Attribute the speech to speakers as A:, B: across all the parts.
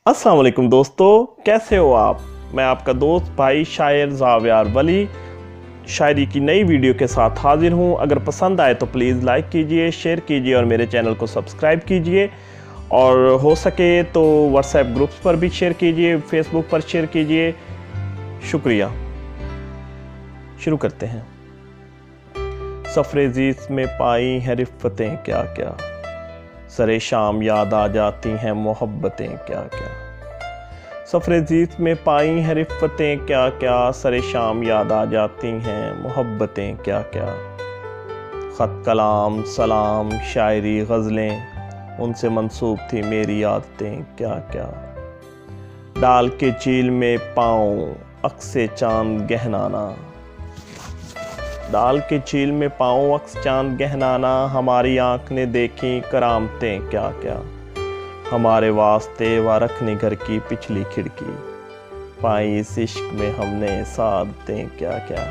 A: अस्सलाम वालेकुम दोस्तों, कैसे हो आप। मैं आपका दोस्त भाई शायर ज़ावियार वली शायरी की नई वीडियो के साथ हाजिर हूँ। अगर पसंद आए तो प्लीज़ लाइक कीजिए, शेयर कीजिए और मेरे चैनल को सब्सक्राइब कीजिए। और हो सके तो व्हाट्सएप ग्रुप्स पर भी शेयर कीजिए, फेसबुक पर शेयर कीजिए। शुक्रिया। शुरू करते हैं। सफ़र-ए-ज़ीज़ में पाई हैं रिफ़्फ़तें क्या क्या, सरे शाम याद आ जाती हैं मोहब्बतें क्या क्या। सफ़र-ए-ज़ीज़ में पाई हैं रिफ़्फ़तें क्या क्या, सरे शाम याद आ जाती हैं मोहब्बतें क्या क्या। ख़त कलाम सलाम शायरी ग़ज़लें, उनसे मंसूब थी मेरी आदतें क्या क्या। डाल के झील में पाँव अक्से चाँद गहनाना, डाल के झील में पाँव अक्स चाँद गहनाना। हमारी आँख ने देखी करामतें क्या क्या, हमारे वास्ते व रखने घर की पिछली खिड़की। पाई इस इश्क में हमने सादतें क्या क्या।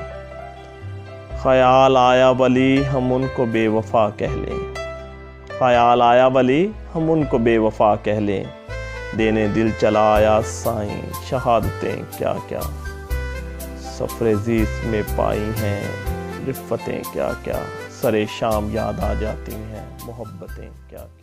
A: ख़याल आया वली हम उनको बेवफ़ा कह लें, ख़याल आया वली हम उनको बेवफ़ा कह लें। देने दिल चला आया साईं शहादतें क्या क्या। सफ़र-ए-ज़ीज़ में पाई हैं रिफ़्फ़तें क्या क्या, सरे शाम याद आ जाती हैं मोहब्बतें क्या क्या।